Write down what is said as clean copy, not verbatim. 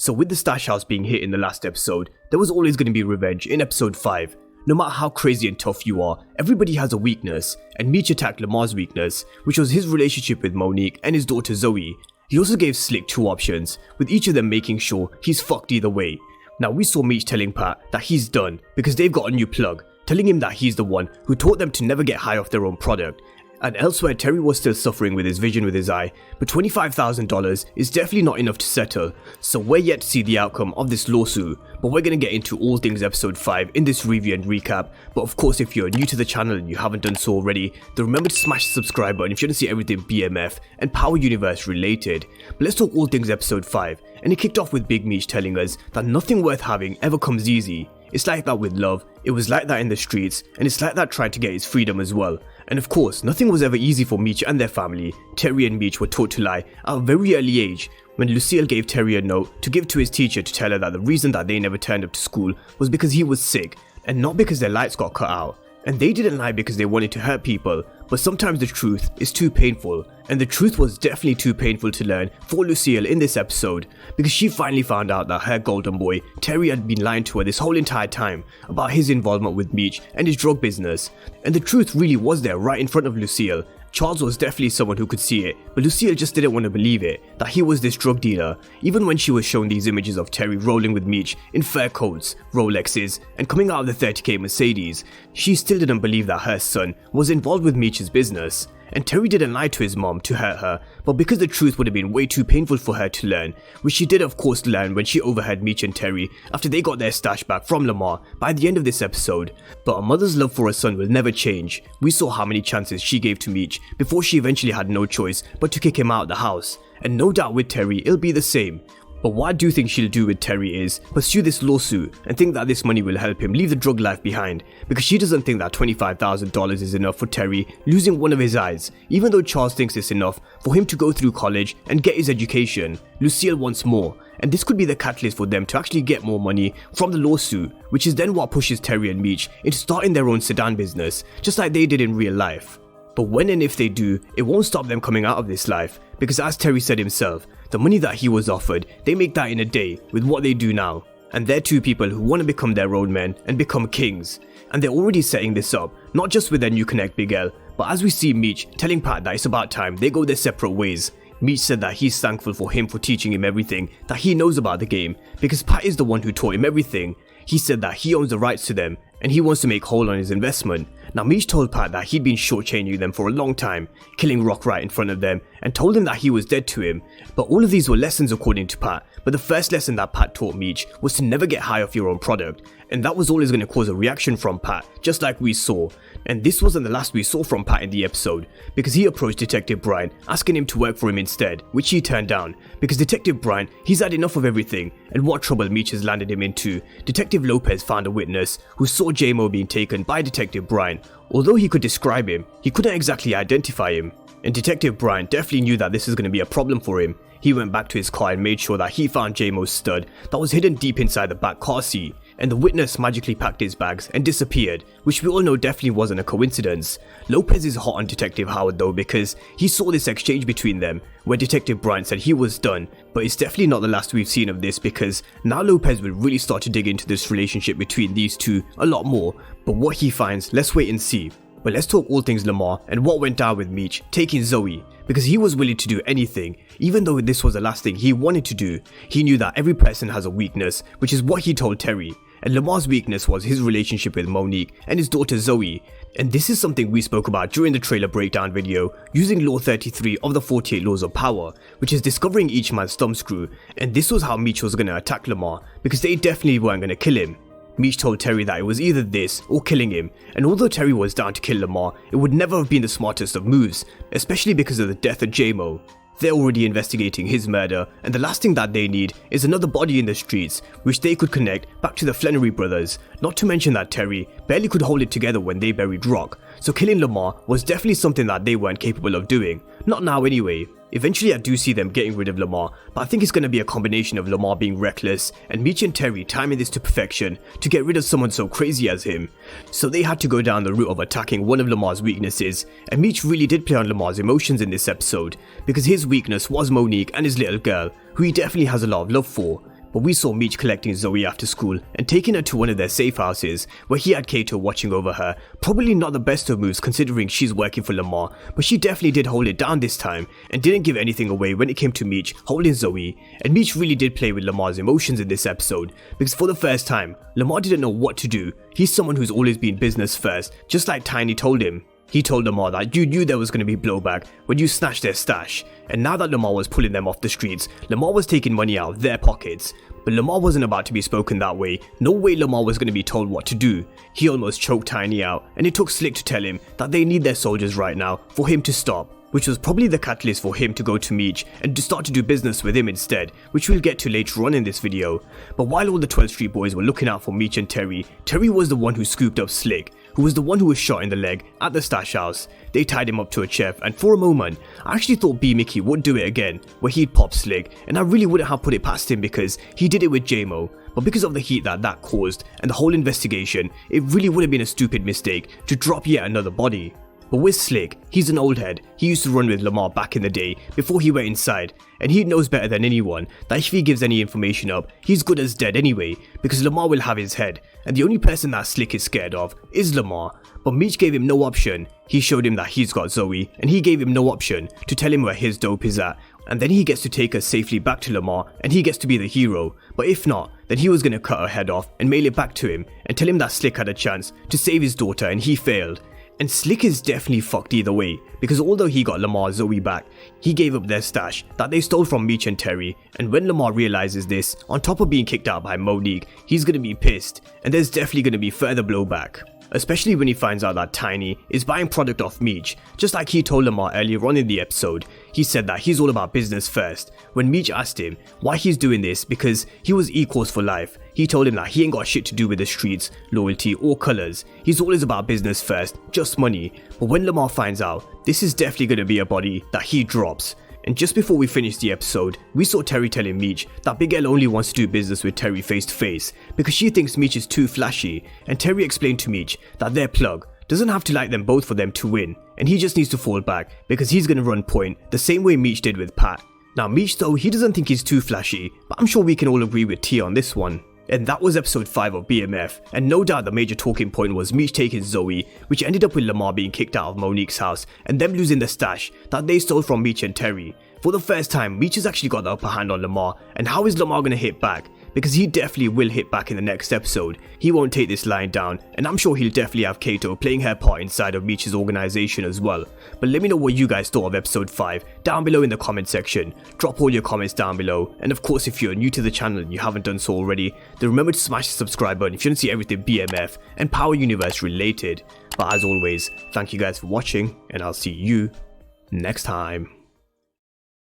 So with the stash house being hit in the last episode, there was always going to be revenge in episode 5. No matter how crazy and tough you are, everybody has a weakness, and Meech attacked Lamar's weakness, which was his relationship with Monique and his daughter Zoe. He also gave Slick 2 options, with each of them making sure he's fucked either way. Now we saw Meech telling Pat that he's done because they've got a new plug, telling him that he's the one who taught them to never get high off their own product. And elsewhere, Terry was still suffering with his vision with his eye, but $25,000 is definitely not enough to settle, so we're yet to see the outcome of this lawsuit, but we're going to get into all things episode 5 in this review and recap. But of course, if you're new to the channel and you haven't done so already, then remember to smash the subscribe button if you want to see everything BMF and Power Universe related. But let's talk all things episode 5, and it kicked off with Big Meech telling us that nothing worth having ever comes easy. It's like that with love, it was like that in the streets, and it's like that trying to get his freedom as well. And of course, nothing was ever easy for Meech and their family. Terry and Meech were taught to lie at a very early age, when Lucille gave Terry a note to give to his teacher to tell her that the reason that they never turned up to school was because he was sick, and not because their lights got cut out. And they didn't lie because they wanted to hurt people, but sometimes the truth is too painful, and the truth was definitely too painful to learn for Lucille in this episode, because she finally found out that her golden boy, Terry, had been lying to her this whole entire time about his involvement with Meech and his drug business, and the truth really was there right in front of Lucille. Charles was definitely someone who could see it, but Lucille just didn't want to believe it, that he was this drug dealer. Even when she was shown these images of Terry rolling with Meech in fur coats, Rolexes, and coming out of the 30k Mercedes, she still didn't believe that her son was involved with Meech's business. And Terry didn't lie to his mom to hurt her, but because the truth would have been way too painful for her to learn, which she did of course learn when she overheard Meech and Terry after they got their stash back from Lamar by the end of this episode. But a mother's love for her son will never change. We saw how many chances she gave to Meech before she eventually had no choice but to kick him out of the house, and no doubt with Terry it'll be the same. But what I do think she'll do with Terry is pursue this lawsuit and think that this money will help him leave the drug life behind, because she doesn't think that $25,000 is enough for Terry losing one of his eyes, even though Charles thinks it's enough for him to go through college and get his education. Lucille wants more, and this could be the catalyst for them to actually get more money from the lawsuit, which is then what pushes Terry and Meech into starting their own sedan business, just like they did in real life. But when and if they do, it won't stop them coming out of this life, because as Terry said himself, the money that he was offered, they make that in a day with what they do now. And they're two people who want to become their own men and become kings. And they're already setting this up, not just with their new connect Big L, but as we see Meech telling Pat that it's about time they go their separate ways. Meech said that he's thankful for him for teaching him everything that he knows about the game, because Pat is the one who taught him everything. He said that he owns the rights to them, and he wants to make whole on his investment. Now Meech told Pat that he'd been shortchanging them for a long time, killing Rock right in front of them, and told him that he was dead to him. But all of these were lessons according to Pat, but the first lesson that Pat taught Meech was to never get high off your own product, and that was always going to cause a reaction from Pat, just like we saw. And this wasn't the last we saw from Pat in the episode, because he approached Detective Brian asking him to work for him instead, which he turned down, because Detective Brian, he's had enough of everything, and what trouble Meech has landed him into. Detective Lopez found a witness who saw J-Mo being taken by Detective Brian. Although he could describe him, he couldn't exactly identify him, and Detective Brian definitely knew that this was going to be a problem for him. He went back to his car and made sure that he found J-Mo's stud that was hidden deep inside the back car seat, and the witness magically packed his bags and disappeared, which we all know definitely wasn't a coincidence. Lopez is hot on Detective Howard though, because he saw this exchange between them where Detective Brian said he was done, but it's definitely not the last we've seen of this, because now Lopez will really start to dig into this relationship between these two a lot more. But what he finds, let's wait and see. But let's talk all things Lamar and what went down with Meech taking Zoe, because he was willing to do anything, even though this was the last thing he wanted to do. He knew that every person has a weakness, which is what he told Terry, and Lamar's weakness was his relationship with Monique and his daughter Zoe. And this is something we spoke about during the trailer breakdown video, using Law 33 of the 48 Laws of Power, which is discovering each man's thumbscrew, and this was how Meech was going to attack Lamar, because they definitely weren't going to kill him. Meech told Terry that it was either this or killing him, and although Terry was down to kill Lamar, it would never have been the smartest of moves, especially because of the death of J-Mo. They're already investigating his murder, and the last thing that they need is another body in the streets, which they could connect back to the Flannery brothers, not to mention that Terry barely could hold it together when they buried Rock, so killing Lamar was definitely something that they weren't capable of doing, not now anyway. Eventually I do see them getting rid of Lamar, but I think it's going to be a combination of Lamar being reckless and Meech and Terry timing this to perfection to get rid of someone so crazy as him. So they had to go down the route of attacking one of Lamar's weaknesses, and Meech really did play on Lamar's emotions in this episode, because his weakness was Monique and his little girl, who he definitely has a lot of love for. but we saw Meech collecting Zoe after school and taking her to one of their safe houses where he had Kato watching over her. Probably not the best of moves considering she's working for Lamar, but she definitely did hold it down this time and didn't give anything away when it came to Meech holding Zoe. And Meech really did play with Lamar's emotions in this episode, because for the first time, Lamar didn't know what to do. He's someone who's always been business first, just like Tiny told him. He told Lamar that you knew there was going to be blowback when you snatched their stash, and now that Lamar was pulling them off the streets, Lamar was taking money out of their pockets. But Lamar wasn't about to be spoken that way. No way Lamar was going to be told what to do. He almost choked Tiny out, and it took Slick to tell him that they need their soldiers right now for him to stop, which was probably the catalyst for him to go to Meech and to start to do business with him instead, which we'll get to later on in this video. But while all the 12th Street boys were looking out for Meech and Terry, Terry was the one who scooped up Slick, who was the one who was shot in the leg at the stash house. They tied him up to a chair, and for a moment, I actually thought B Mickey would do it again, where he'd pop Slick, and I really wouldn't have put it past him because he did it with J-Mo. But because of the heat that caused and the whole investigation, it really would have been a stupid mistake to drop yet another body. But with Slick, he's an old head. He used to run with Lamar back in the day before he went inside, and he knows better than anyone that if he gives any information up, he's good as dead anyway, because Lamar will have his head, and the only person that Slick is scared of is Lamar. But Meech gave him no option. He showed him that he's got Zoe, and he gave him no option to tell him where his dope is at, and then he gets to take her safely back to Lamar, and he gets to be the hero. But if not, then he was going to cut her head off and mail it back to him and tell him that Slick had a chance to save his daughter and he failed. And Slick is definitely fucked either way, because although he got Lamar's Zoe back, he gave up their stash that they stole from Meech and Terry, and when Lamar realizes this, on top of being kicked out by Monique, he's gonna be pissed, and there's definitely gonna be further blowback. Especially when he finds out that Tiny is buying product off Meech, just like he told Lamar earlier on in the episode. He said that he's all about business first. When Meech asked him why he's doing this because he was equals for life, he told him that he ain't got shit to do with the streets, loyalty or colours. He's always about business first, just money. But when Lamar finds out, this is definitely going to be a body that he drops. And just before we finished the episode, we saw Terry telling Meech that Big L only wants to do business with Terry face to face because she thinks Meech is too flashy, and Terry explained to Meech that their plug doesn't have to like them both for them to win, and he just needs to fall back because he's going to run point the same way Meech did with Pat. Now Meech though, he doesn't think he's too flashy, but I'm sure we can all agree with T on this one. And that was episode 5 of BMF, and no doubt the major talking point was Meech taking Zoe, which ended up with Lamar being kicked out of Monique's house and them losing the stash that they stole from Meech and Terry. For the first time, Meech has actually got the upper hand on Lamar, and how is Lamar going to hit back? Because he definitely will hit back in the next episode. He won't take this line down, and I'm sure he'll definitely have Kato playing her part inside of Meech's organization as well. But let me know what you guys thought of episode 5 down below in the comment section. Drop all your comments down below, and of course if you're new to the channel and you haven't done so already, then remember to smash the subscribe button if you want to see everything BMF and Power Universe related. But as always, thank you guys for watching, and I'll see you next time.